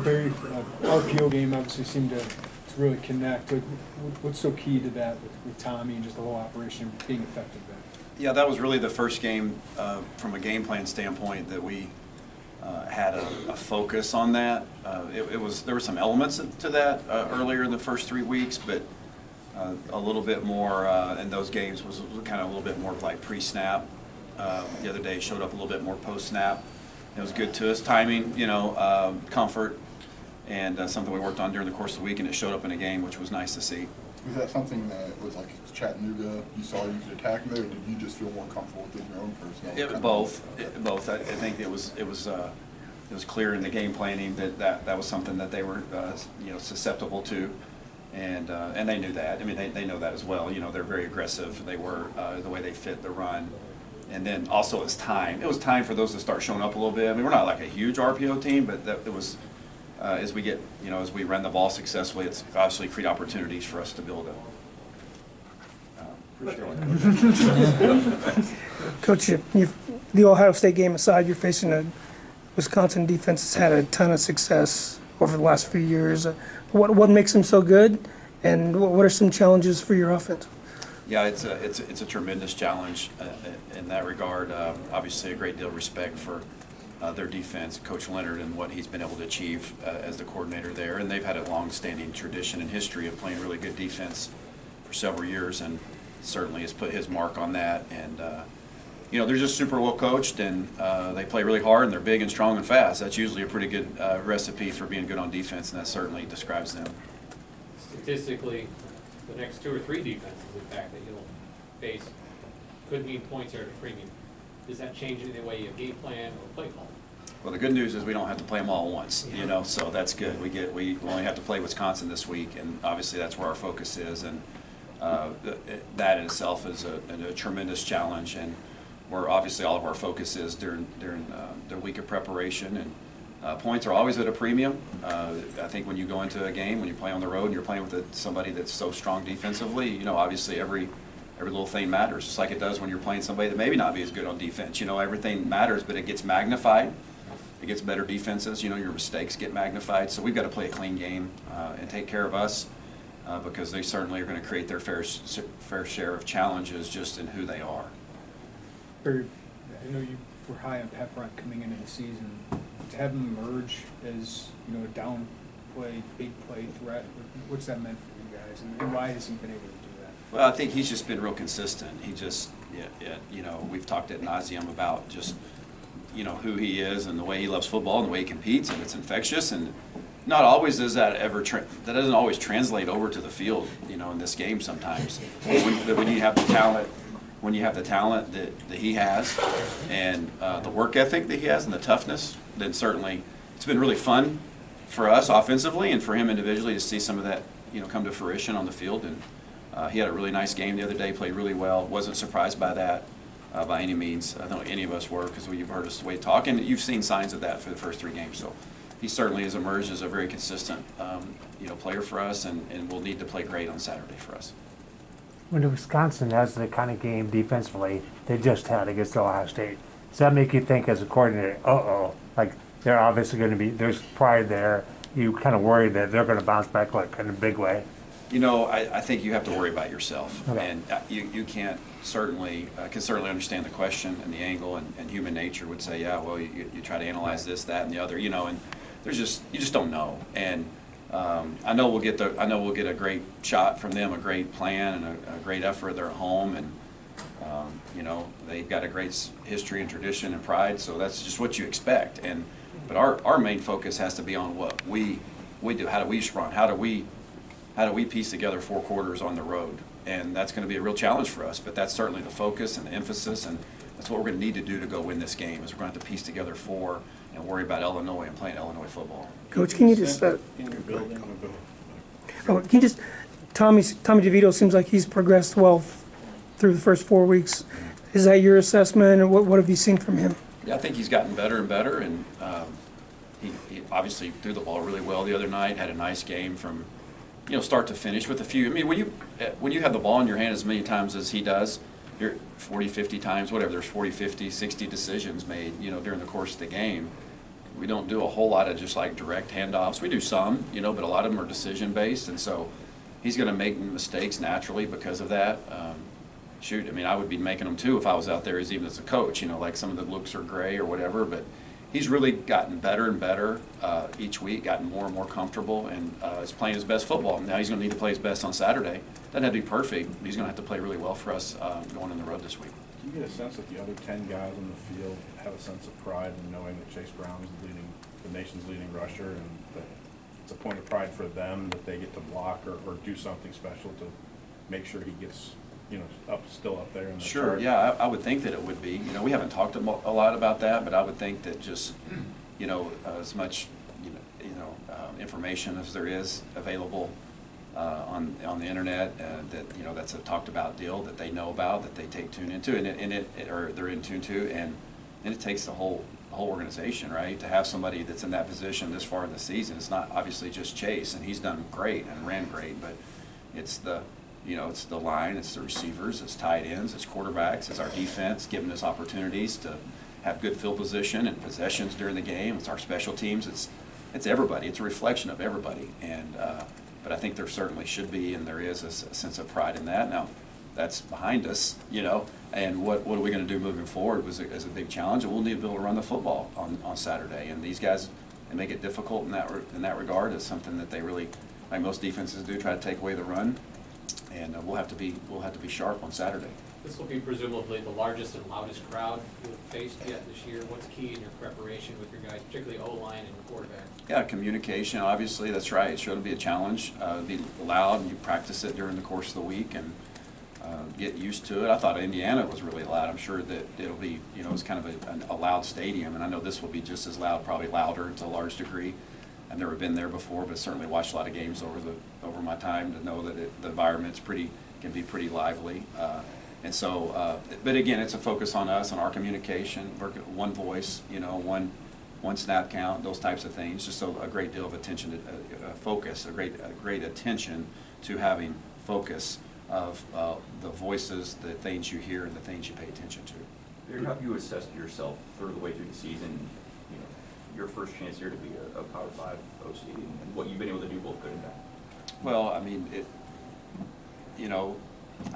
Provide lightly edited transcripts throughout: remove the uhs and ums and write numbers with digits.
Barry, RPO game obviously seemed to really connect. Like, what's so key to that with Tommy and just the whole operation being effective then? Yeah, that was really the first game from a game plan standpoint that we had a focus on that. There were some elements to that earlier in the first 3 weeks, but a little bit more in those games was kind of a little bit more like pre-snap. The other day showed up a little bit more post-snap. It was good to us. Timing, comfort, and something we worked on during the course of the week, and it showed up in a game, which was nice to see. Was that something that was like Chattanooga, you saw you could attack there, or did you just feel more comfortable within your own personnel? Both. I think it was clear in the game planning that was something that they were susceptible to, and they knew that. I mean, they know that as well. They're very aggressive. They were the way they fit the run. And then also it's time. It was time for those to start showing up a little bit. I mean, we're not like a huge RPO team, but it was as we get, as we run the ball successfully, it's obviously create opportunities for us to build Coach, the Ohio State game aside, you're facing a Wisconsin defense that's had a ton of success over the last few years. What makes them so good, and what are some challenges for your offense? Yeah, it's a tremendous challenge in that regard. Obviously, a great deal of respect for their defense, Coach Leonard, and what he's been able to achieve as the coordinator there. And they've had a long-standing tradition and history of playing really good defense for several years, and certainly has put his mark on that. And they're just super well coached, and they play really hard, and they're big and strong and fast. That's usually a pretty good recipe for being good on defense, and that certainly describes them. Statistically, the next 2 or 3 defenses, in fact, that you'll face could mean points here at a premium. Does that change any way you game plan or play call? Well, the good news is we don't have to play them all at once, so that's good. We only have to play Wisconsin this week, and obviously that's where our focus is, and that in itself is a tremendous challenge, and where obviously all of our focus is during the week of preparation. And points are always at a premium. I think when you go into a game, when you play on the road and you're playing with somebody that's so strong defensively, obviously every little thing matters, just like it does when you're playing somebody that maybe not be as good on defense. Everything matters, but it gets magnified. It gets better defenses. Your mistakes get magnified. So we've got to play a clean game and take care of us because they certainly are going to create their fair share of challenges just in who they are. Barry, I know you were high on Pepperott coming into the season. To have him emerge as a down play, big play threat, what's that meant for you guys, and why has he been able to do that? Well, I think he's just been real consistent. He just, we've talked ad nauseum about just, who he is and the way he loves football and the way he competes, and it's infectious. And not always does that that doesn't always translate over to the field, in this game sometimes. But when you have the talent. When you have the talent that he has and the work ethic that he has and the toughness, then certainly it's been really fun for us offensively and for him individually to see some of that come to fruition on the field. And he had a really nice game the other day, played really well. Wasn't surprised by that by any means. I don't think any of us were, because you've heard us the way talk, and you've seen signs of that for the first 3 games. So he certainly has emerged as a very consistent player for us, and will need to play great on Saturday for us. When Wisconsin has the kind of game defensively they just had against Ohio State, does that make you think as a coordinator, like they're obviously going to be, there's pride there, you kind of worry that they're going to bounce back like in a big way? I think you have to worry about yourself. Okay. And you can certainly understand the question and the angle, and human nature would say, yeah, well, you try to analyze this, that, and the other, and you just don't know. And I know we'll get a great shot from them, a great plan, and a great effort. They're at home, and they've got a great history and tradition and pride. So that's just what you expect. But our main focus has to be on what we do. How do we respond? How do we piece together 4 quarters on the road? And that's going to be a real challenge for us. But that's certainly the focus and the emphasis, and that's what we're going to need to do to go win this game. Is we're going to have to piece together 4 and worry about Illinois and playing Illinois football. Coach, can you just Tommy DeVito seems like he's progressed well through the first 4 weeks. Is that your assessment, and what have you seen from him? Yeah, I think he's gotten better and better, and he obviously threw the ball really well the other night. Had a nice game from start to finish with a few. I mean, when you have the ball in your hand as many times as he does, you're 40, 50 times, whatever. There's 40, 50, 60 decisions made, during the course of the game. we don't do a whole lot of just like direct handoffs. We do some, you know, but a lot of them are decision based, and so he's going to make mistakes naturally because of that. Shoot, I mean, I would be making them too if I was out there even as a coach, you know, like some of the looks are gray or whatever, but he's really gotten better and better each week, gotten more and more comfortable, and is playing his best football. Now he's going to need to play his best on Saturday. Doesn't have to be perfect. He's going to have to play really well for us going on the road this week. Do you get a sense that the other 10 guys on the field have a sense of pride in knowing that Chase Brown is the nation's leading rusher, and that it's a point of pride for them that they get to block or do something special to make sure he gets, you know, still up there in the Sure, chart? yeah, I would think that it would be. You know, we haven't talked a lot about that, but I would think that just, you know, as much, information as there is available on the internet, that, you know, that's a talked about deal that they know about, that they tune into, or they're in tune to, and it takes the whole organization, right, to have somebody that's in that position this far in the season. It's not obviously just Chase, and he's done great and ran great, but it's the line, it's the receivers, it's tight ends, it's quarterbacks, it's our defense giving us opportunities to have good field position and possessions during the game. It's our special teams. It's everybody. It's a reflection of everybody. And but I think there certainly should be, and there is, a sense of pride in that. Now, that's behind us, you know. And what are we going to do moving forward is a big challenge. And we'll need to be able to run the football on Saturday. And these guys, they make it difficult in that regard. It's something that they really, like most defenses do, try to take away the run. And we'll have to be sharp on Saturday. This will be presumably the largest and loudest crowd you've faced yet this year. What's key in your preparation with your guys, particularly O-line and quarterback? Yeah, communication, obviously, that's right. It should be a challenge. Be loud, and you practice it during the course of the week and get used to it. I thought Indiana was really loud. I'm sure that it'll be, you know, it's kind of a loud stadium, and I know this will be just as loud, probably louder to a large degree. I've never been there before, but certainly watched a lot of games over my time to know that the environment's can be pretty lively. And so, but again, it's a focus on us, on our communication, one voice, you know, one snap count, those types of things. Just a great deal of attention to focus, a great attention to having focus of the voices, the things you hear, and the things you pay attention to. Barry, how have you assessed yourself third of the way through the season? You know, your first chance here to be a Power 5 OC, and what you've been able to do both good and bad. Well, I mean, you know,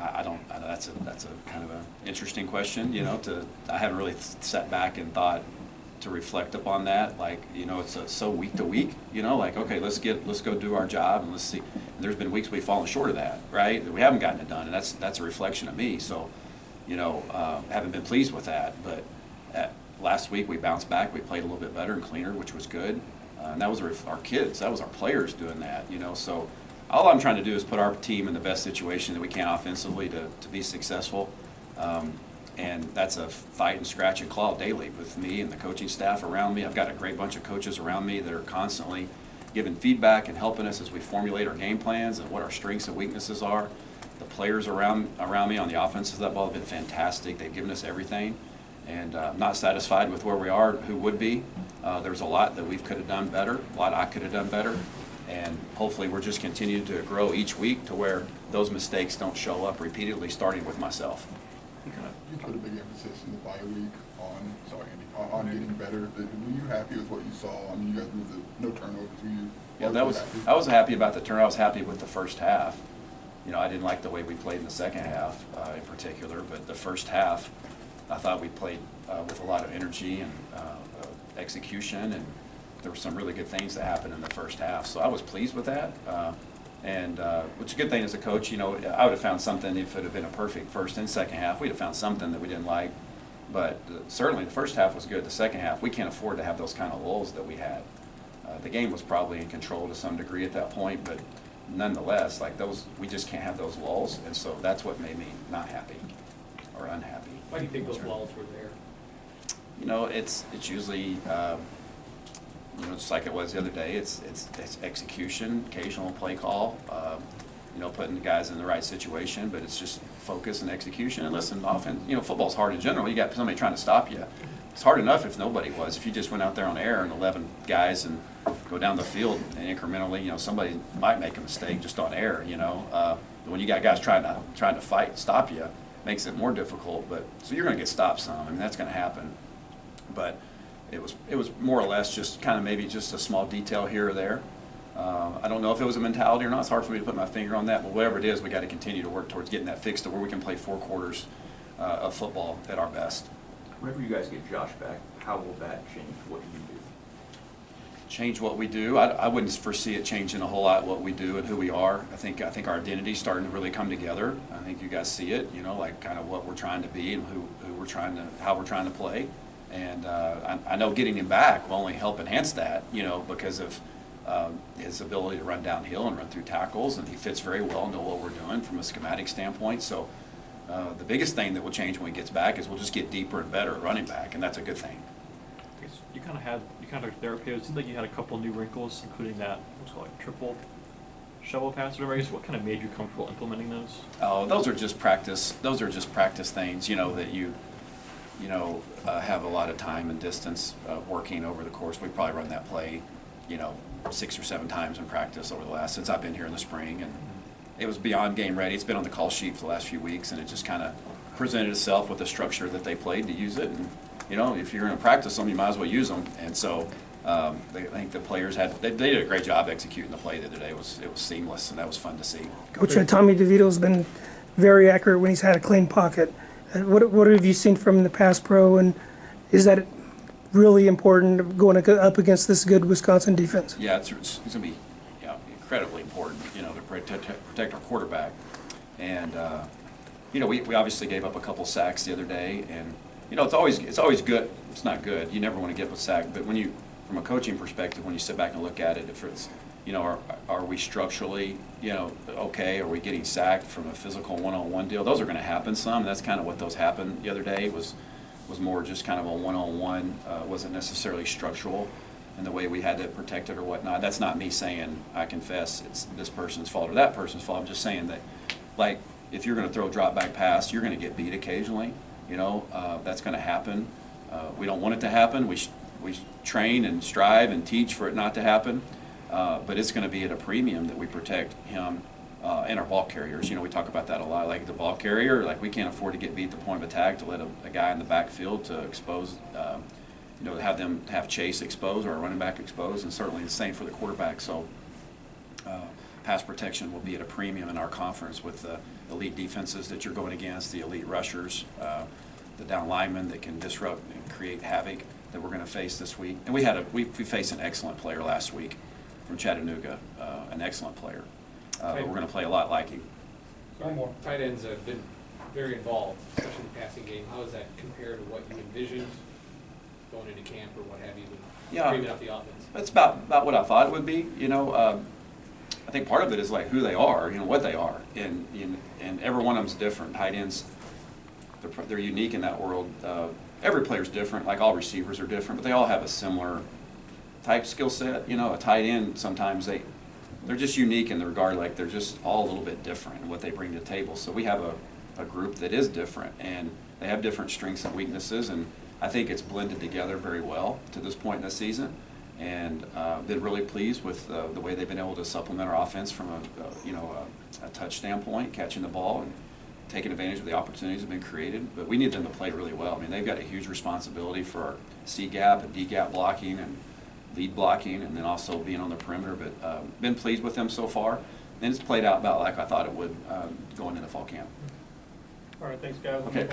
I don't. That's a kind of an interesting question. You know, I haven't really sat back and thought to reflect upon that. Like, you know, it's so week to week. You know, like, okay, let's go do our job and let's see. And there's been weeks we've fallen short of that, right? We haven't gotten it done, and that's a reflection of me. So, you know, haven't been pleased with that. But last week we bounced back. We played a little bit better and cleaner, which was good. And that was our kids. That was our players doing that. You know, so. All I'm trying to do is put our team in the best situation that we can offensively to be successful. And that's a fight and scratch and claw daily with me and the coaching staff around me. I've got a great bunch of coaches around me that are constantly giving feedback and helping us as we formulate our game plans and what our strengths and weaknesses are. The players around me on the offensive side of that ball have been fantastic. They've given us everything. And I'm not satisfied with where we are, who would be. There's a lot that we could have done better, a lot I could have done better. And hopefully we're just continuing to grow each week to where those mistakes don't show up repeatedly, starting with myself. You put a big emphasis in the bye week on getting better. Were you happy with what you saw? I mean, you guys moved no turnovers. Were you? Yeah, I was happy about the turn. I was happy with the first half. You know, I didn't like the way we played in the second half in particular, but the first half, I thought we played with a lot of energy and execution, and there were some really good things that happened in the first half. So I was pleased with that. Which is a good thing as a coach. You know, I would have found something if it had been a perfect first and second half. We'd have found something that we didn't like. But certainly the first half was good. The second half, we can't afford to have those kind of lulls that we had. The game was probably in control to some degree at that point, but nonetheless, like those, we just can't have those lulls. And so that's what made me not happy or unhappy. Why do you think those lulls were there? You know, it's usually. You know, just like it was the other day, it's execution, occasional play call, you know, putting the guys in the right situation, but it's just focus and execution. And listen, often, you know, football's hard in general. You got somebody trying to stop you. It's hard enough if nobody was. If you just went out there on air and 11 guys and go down the field and incrementally, you know, somebody might make a mistake just on air, you know. When you got guys trying to fight, stop you, makes it more difficult. But so you're going to get stopped some. I mean, that's going to happen. But it was more or less just kind of maybe just a small detail here or there. I don't know if it was a mentality or not. It's hard for me to put my finger on that, but whatever it is, we got to continue to work towards getting that fixed to where we can play 4 quarters of football at our best. Whenever you guys get Josh back, how will that change what you do? Change what we do. I wouldn't foresee it changing a whole lot what we do and who we are. I think our identity's starting to really come together. I think you guys see it, like kind of what we're trying to be and how we're trying to play. And I know getting him back will only help enhance that, because of his ability to run downhill and run through tackles, and he fits very well into what we're doing from a schematic standpoint. So the biggest thing that will change when he gets back is we'll just get deeper and better at running back, and that's a good thing. You kind of there appears, it seemed like you had a couple new wrinkles, including that what's called like triple shovel pass or whatever. I guess what kind of made you comfortable implementing those? Oh, those are just practice. Those are just practice things, that you have a lot of time and distance working over the course. We probably run that play, 6 or 7 times in practice over the last, since I've been here in the spring, and it was beyond game ready. It's been on the call sheet for the last few weeks, and it just kind of presented itself with the structure that they played to use it. And if you're going to practice them, you might as well use them. And so I think the players they did a great job executing the play the other day. It was seamless, and that was fun to see. Coach Tommy DeVito's been very accurate when he's had a clean pocket. What have you seen from the pass pro, and is that really important going up against this good Wisconsin defense? Yeah, it's going to be incredibly important, to protect our quarterback. And we obviously gave up a couple sacks the other day, and it's always good. It's not good. You never want to get a sack, but from a coaching perspective, when you sit back and look at it, if it's are we structurally okay? Are we getting sacked from a physical one-on-one deal? Those are going to happen some. That's kind of what those happened the other day. Was more just kind of a one-on-one. Wasn't necessarily structural in the way we had to protect it or whatnot. That's not me saying, I confess it's this person's fault or that person's fault. I'm just saying that, like, if you're going to throw a drop back pass, you're going to get beat occasionally. That's going to happen. We don't want it to happen. We train and strive and teach for it not to happen. But it's going to be at a premium that we protect him and our ball carriers. We talk about that a lot. Like the ball carrier, like we can't afford to get beat at the point of attack to let a guy in the backfield to expose, to have them have Chase exposed or a running back exposed, and certainly the same for the quarterback. So pass protection will be at a premium in our conference with the elite defenses that you're going against, the elite rushers, the down linemen that can disrupt and create havoc that we're going to face this week. And we faced an excellent player last week from Chattanooga, an excellent player. But we're going to play a lot like him. Tight ends have been very involved, especially in the passing game. How does that compare to what you envisioned going into camp or what have you, framing up the offense? That's about what I thought it would be. I think part of it is like who they are, what they are, and every one of them's different. Tight ends, they're unique in that world. Every player's different, like all receivers are different, but they all have a similar type skill set. A tight end, sometimes they're just unique in the regard, like they're just all a little bit different in what they bring to the table. So we have a group that is different, and they have different strengths and weaknesses, and I think it's blended together very well to this point in the season. And been really pleased with the way they've been able to supplement our offense from a touch standpoint, catching the ball and taking advantage of the opportunities that have been created. But we need them to play really well. I mean, they've got a huge responsibility for our C gap and D gap blocking and lead blocking, and then also being on the perimeter. But been pleased with them so far, and it's played out about like I thought it would going into fall camp. All right, thanks guys. Okay.